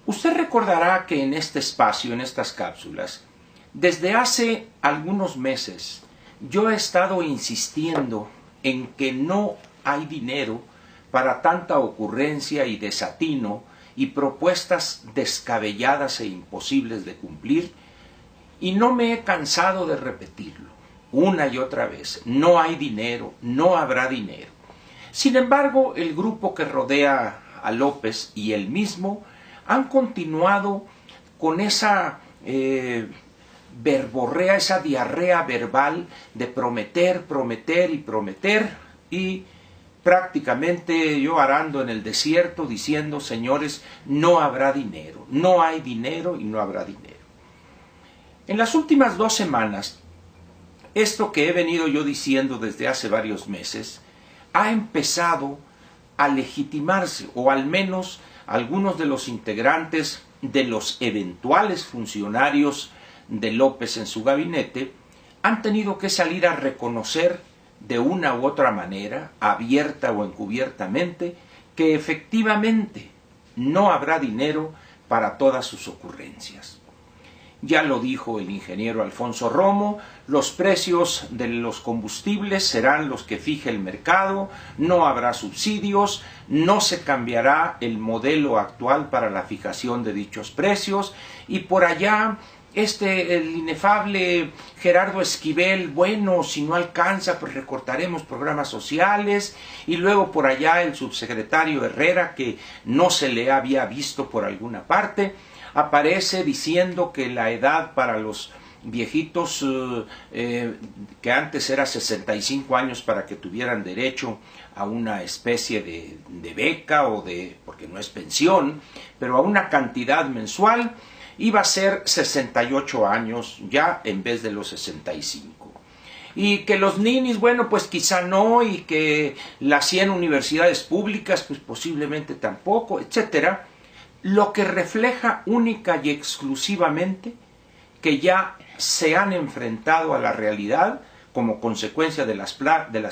Usted recordará que en este espacio, en estas cápsulas, desde hace algunos meses, yo he estado insistiendo en que no hay dinero para tanta ocurrencia y desatino y propuestas descabelladas e imposibles de cumplir, y no me he cansado de repetirlo una y otra vez. No hay dinero, no habrá dinero. Sin embargo, el grupo que rodea a López y él mismo han continuado con esa verborrea, esa diarrea verbal de prometer, prometer y prometer, y prácticamente yo arando en el desierto diciendo: señores, no habrá dinero, no hay dinero y no habrá dinero. En las últimas 2 semanas, esto que he venido yo diciendo desde hace varios meses ha empezado a legitimarse, o al menos algunos de los integrantes de los eventuales funcionarios de López en su gabinete han tenido que salir a reconocer de una u otra manera, abierta o encubiertamente, que efectivamente no habrá dinero para todas sus ocurrencias. Ya lo dijo el ingeniero Alfonso Romo: los precios de los combustibles serán los que fije el mercado, no habrá subsidios, no se cambiará el modelo actual para la fijación de dichos precios, y por allá el inefable Gerardo Esquivel: bueno, si no alcanza, pues recortaremos programas sociales. Y luego por allá el subsecretario Herrera, que no se le había visto por alguna parte, aparece diciendo que la edad para los viejitos, que antes era 65 años para que tuvieran derecho a una especie de beca o porque no es pensión, pero a una cantidad mensual, iba a ser 68 años ya en vez de los 65. Y que los ninis, bueno, pues quizá no, y que las 100 universidades públicas, pues posiblemente tampoco, etcétera. Lo que refleja única y exclusivamente que ya se han enfrentado a la realidad como consecuencia de las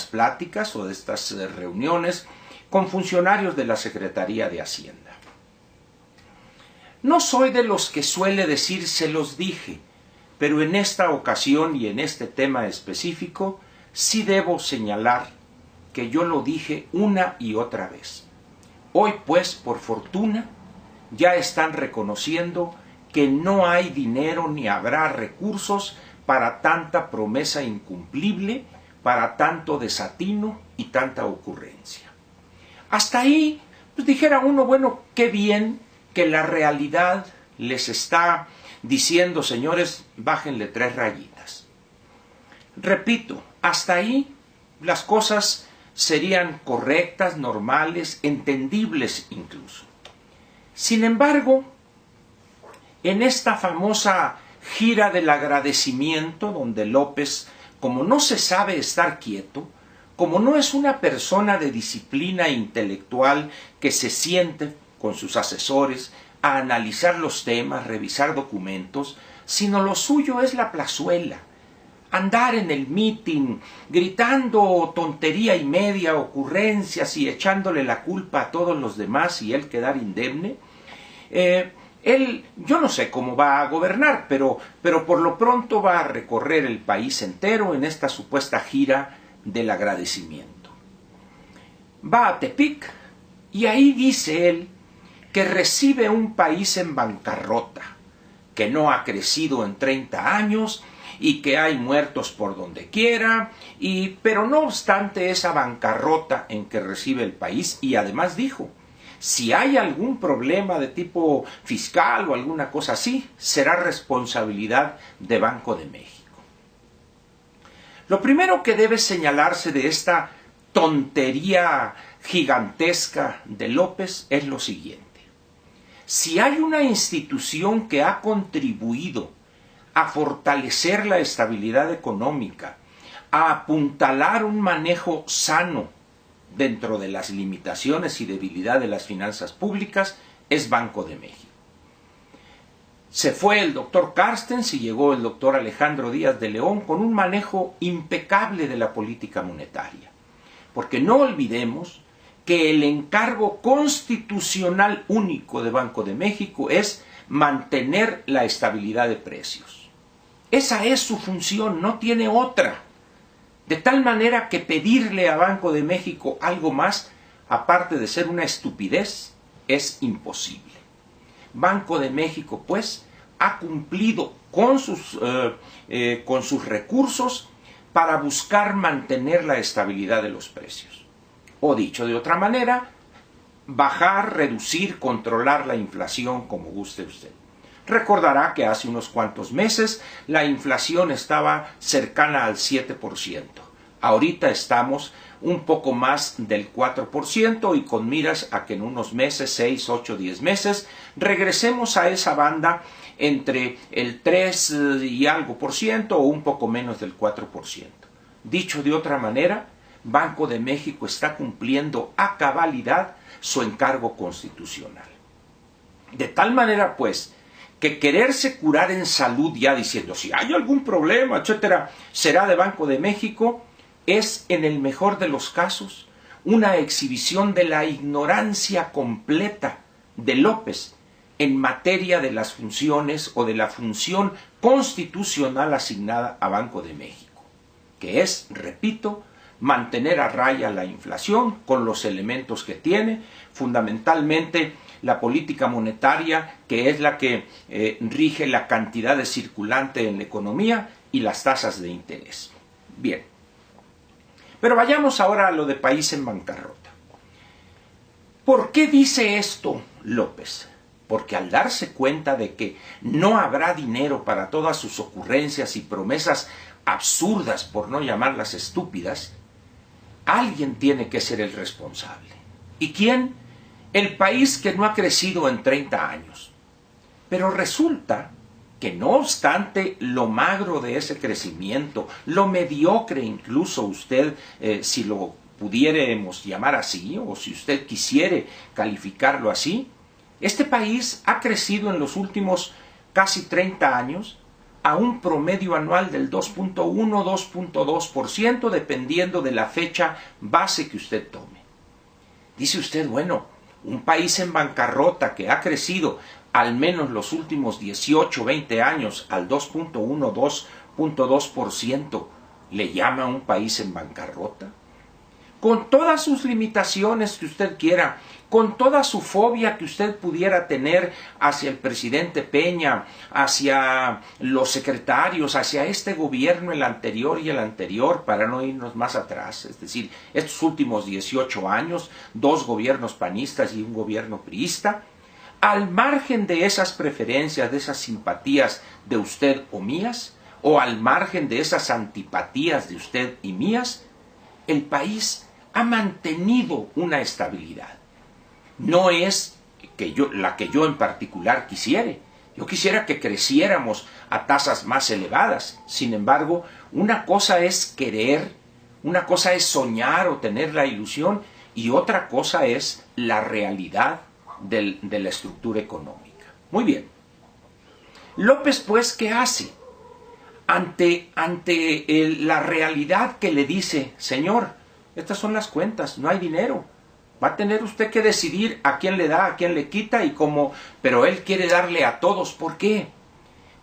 pláticas o de estas reuniones con funcionarios de la Secretaría de Hacienda. No soy de los que suele decir "se los dije", pero en esta ocasión y en este tema específico sí debo señalar que yo lo dije una y otra vez. Hoy, pues, por fortuna, ya están reconociendo que no hay dinero ni habrá recursos para tanta promesa incumplible, para tanto desatino y tanta ocurrencia. Hasta ahí, pues dijera uno: bueno, qué bien que la realidad les está diciendo: señores, bájenle 3 rayitas. Repito, hasta ahí las cosas serían correctas, normales, entendibles incluso. Sin embargo, en esta famosa gira del agradecimiento, donde López, como no se sabe estar quieto, como no es una persona de disciplina intelectual que se siente con sus asesores a analizar los temas, revisar documentos, sino lo suyo es la plazuela, andar en el meeting, gritando tontería y media, ocurrencias y echándole la culpa a todos los demás y él quedar indemne. Yo no sé cómo va a gobernar, pero por lo pronto va a recorrer el país entero en esta supuesta gira del agradecimiento. Va a Tepic y ahí dice él que recibe un país en bancarrota, que no ha crecido en 30 años y que hay muertos por donde quiera, pero no obstante esa bancarrota en que recibe el país, y además dijo: si hay algún problema de tipo fiscal o alguna cosa así, será responsabilidad de Banco de México. Lo primero que debe señalarse de esta tontería gigantesca de López es lo siguiente: si hay una institución que ha contribuido a fortalecer la estabilidad económica, a apuntalar un manejo sano dentro de las limitaciones y debilidad de las finanzas públicas, es Banco de México. Se fue el doctor Carstens y llegó el doctor Alejandro Díaz de León con un manejo impecable de la política monetaria. Porque no olvidemos que el encargo constitucional único de Banco de México es mantener la estabilidad de precios. Esa es su función, no tiene otra. De tal manera que pedirle a Banco de México algo más, aparte de ser una estupidez, es imposible. Banco de México, pues, ha cumplido con sus recursos para buscar mantener la estabilidad de los precios. O dicho de otra manera, bajar, reducir, controlar la inflación como guste usted. Recordará que hace unos cuantos meses la inflación estaba cercana al 7%. Ahorita estamos un poco más del 4% y con miras a que en unos meses, 6, 8, 10 meses, regresemos a esa banda entre el 3 y algo por ciento o un poco menos del 4%. Dicho de otra manera, Banco de México está cumpliendo a cabalidad su encargo constitucional. De tal manera, pues, que quererse curar en salud ya diciendo si hay algún problema, etcétera, será de Banco de México, es en el mejor de los casos una exhibición de la ignorancia completa de López en materia de las funciones o de la función constitucional asignada a Banco de México, que es, repito, mantener a raya la inflación con los elementos que tiene, fundamentalmente la política monetaria, que es la que rige la cantidad de circulante en la economía y las tasas de interés. Bien, pero vayamos ahora a lo de país en bancarrota. ¿Por qué dice esto López? Porque al darse cuenta de que no habrá dinero para todas sus ocurrencias y promesas absurdas, por no llamarlas estúpidas, alguien tiene que ser el responsable. ¿Y quién? El país que no ha crecido en 30 años. Pero resulta que no obstante lo magro de ese crecimiento, lo mediocre incluso usted, si lo pudiéramos llamar así, o si usted quisiere calificarlo así, este país ha crecido en los últimos casi 30 años a un promedio anual del 2.1, 2.2%, dependiendo de la fecha base que usted tome. Dice usted, bueno, un país en bancarrota que ha crecido al menos los últimos 18, 20 años al 2.1, 2.2%, ¿le llama a un país en bancarrota? Con todas sus limitaciones que usted quiera, con toda su fobia que usted pudiera tener hacia el presidente Peña, hacia los secretarios, hacia este gobierno, el anterior y el anterior, para no irnos más atrás, es decir, estos últimos 18 años, 2 gobiernos panistas y un gobierno priista, al margen de esas preferencias, de esas simpatías de usted o mías, o al margen de esas antipatías de usted y mías, el país ha mantenido una estabilidad. No es la que yo en particular quisiere. Yo quisiera que creciéramos a tasas más elevadas. Sin embargo, una cosa es querer, una cosa es soñar o tener la ilusión, y otra cosa es la realidad de la estructura económica. Muy bien. López, pues, ¿qué hace? Ante la realidad que le dice, señor, estas son las cuentas, no hay dinero. Va a tener usted que decidir a quién le da, a quién le quita y cómo, pero él quiere darle a todos. ¿Por qué?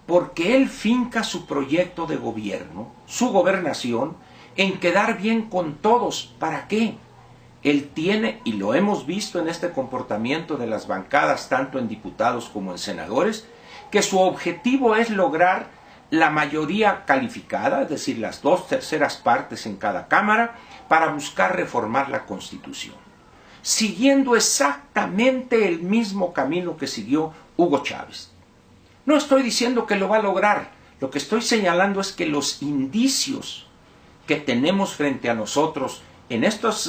Porque él finca su proyecto de gobierno, su gobernación, en quedar bien con todos. ¿Para qué? Él tiene, y lo hemos visto en este comportamiento de las bancadas, tanto en diputados como en senadores, que su objetivo es lograr la mayoría calificada, es decir, las 2/3 partes en cada cámara, para buscar reformar la Constitución, siguiendo exactamente el mismo camino que siguió Hugo Chávez. No estoy diciendo que lo va a lograr, lo que estoy señalando es que los indicios que tenemos frente a nosotros en estos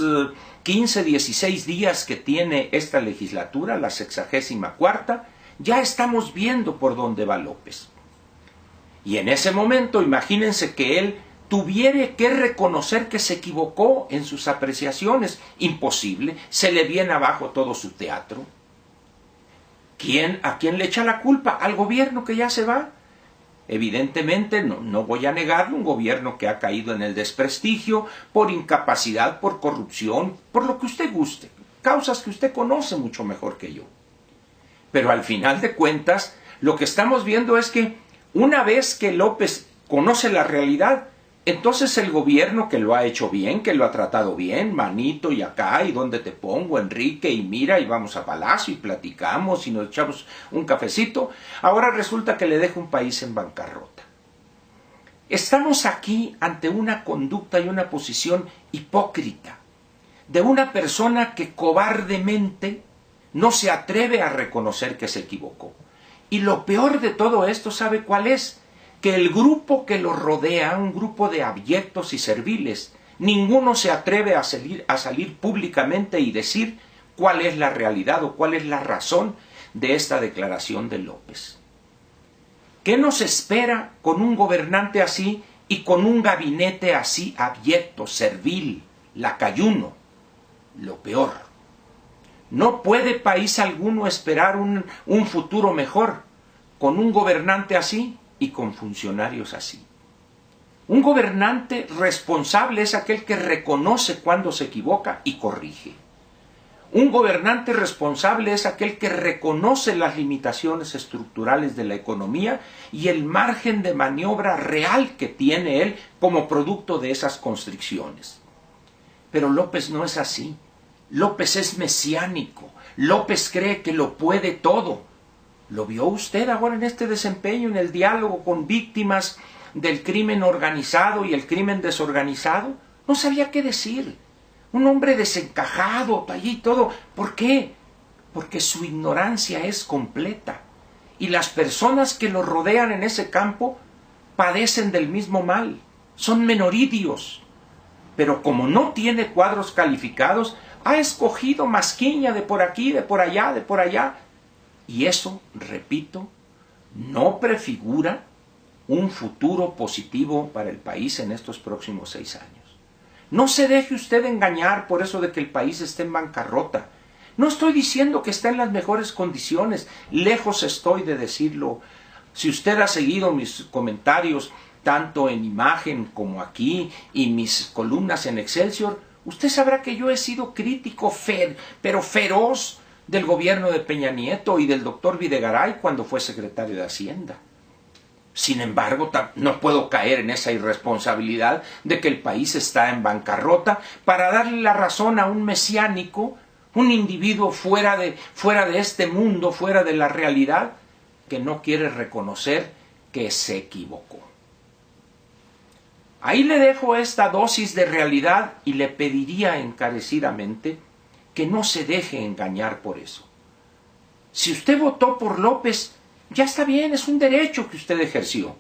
15, 16 días que tiene esta legislatura, la 64ª, ya estamos viendo por dónde va López. Y en ese momento, imagínense que él tuviera que reconocer que se equivocó en sus apreciaciones. Imposible, se le viene abajo todo su teatro. ¿A quién le echa la culpa? ¿Al gobierno que ya se va? Evidentemente, no voy a negarlo, un gobierno que ha caído en el desprestigio, por incapacidad, por corrupción, por lo que usted guste. causas que usted conoce mucho mejor que yo. Pero al final de cuentas, lo que estamos viendo es que una vez que López conoce la realidad, entonces el gobierno que lo ha hecho bien, que lo ha tratado bien, manito y acá, y dónde te pongo, Enrique, y mira, y vamos a Palacio, y platicamos, y nos echamos un cafecito, ahora resulta que le deja un país en bancarrota. Estamos aquí ante una conducta y una posición hipócrita de una persona que cobardemente no se atreve a reconocer que se equivocó. Y lo peor de todo esto, ¿sabe cuál es? Que el grupo que lo rodea, un grupo de abyectos y serviles, ninguno se atreve a salir públicamente y decir cuál es la realidad o cuál es la razón de esta declaración de López. ¿Qué nos espera con un gobernante así y con un gabinete así abyecto, servil, lacayuno? Lo peor. No puede país alguno esperar un futuro mejor con un gobernante así y con funcionarios así. Un gobernante responsable es aquel que reconoce cuando se equivoca y corrige. Un gobernante responsable es aquel que reconoce las limitaciones estructurales de la economía y el margen de maniobra real que tiene él como producto de esas constricciones. Pero López no es así. López es mesiánico. López cree que lo puede todo. ¿Lo vio usted ahora en este desempeño, en el diálogo con víctimas del crimen organizado y el crimen desorganizado? No sabía qué decir. Un hombre desencajado, allí y todo. ¿Por qué? Porque su ignorancia es completa. Y las personas que lo rodean en ese campo padecen del mismo mal. Son menoridios. Pero como no tiene cuadros calificados, ha escogido masquiña de por aquí, de por allá, de por allá. Y eso, repito, no prefigura un futuro positivo para el país en estos próximos 6 años. No se deje usted engañar por eso de que el país esté en bancarrota. No estoy diciendo que está en las mejores condiciones, lejos estoy de decirlo. Si usted ha seguido mis comentarios, tanto en Imagen como aquí, y mis columnas en Excelsior, usted sabrá que yo he sido crítico, pero feroz, del gobierno de Peña Nieto y del doctor Videgaray cuando fue secretario de Hacienda. Sin embargo, no puedo caer en esa irresponsabilidad de que el país está en bancarrota para darle la razón a un mesiánico, un individuo fuera de este mundo, fuera de la realidad, que no quiere reconocer que se equivocó. Ahí le dejo esta dosis de realidad y le pediría encarecidamente que no se deje engañar por eso. Si usted votó por López, ya está bien, es un derecho que usted ejerció,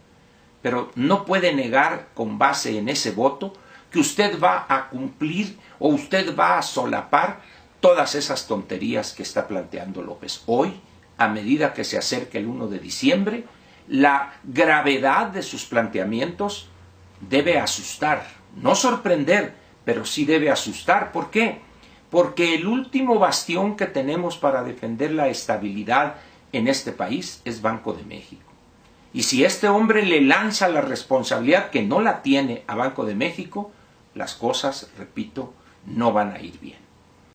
pero no puede negar con base en ese voto que usted va a cumplir o usted va a solapar todas esas tonterías que está planteando López. Hoy, a medida que se acerca el 1 de diciembre, la gravedad de sus planteamientos debe asustar, no sorprender, pero sí debe asustar. ¿Por qué? Porque el último bastión que tenemos para defender la estabilidad en este país es Banco de México. Y si este hombre le lanza la responsabilidad que no la tiene a Banco de México, las cosas, repito, no van a ir bien.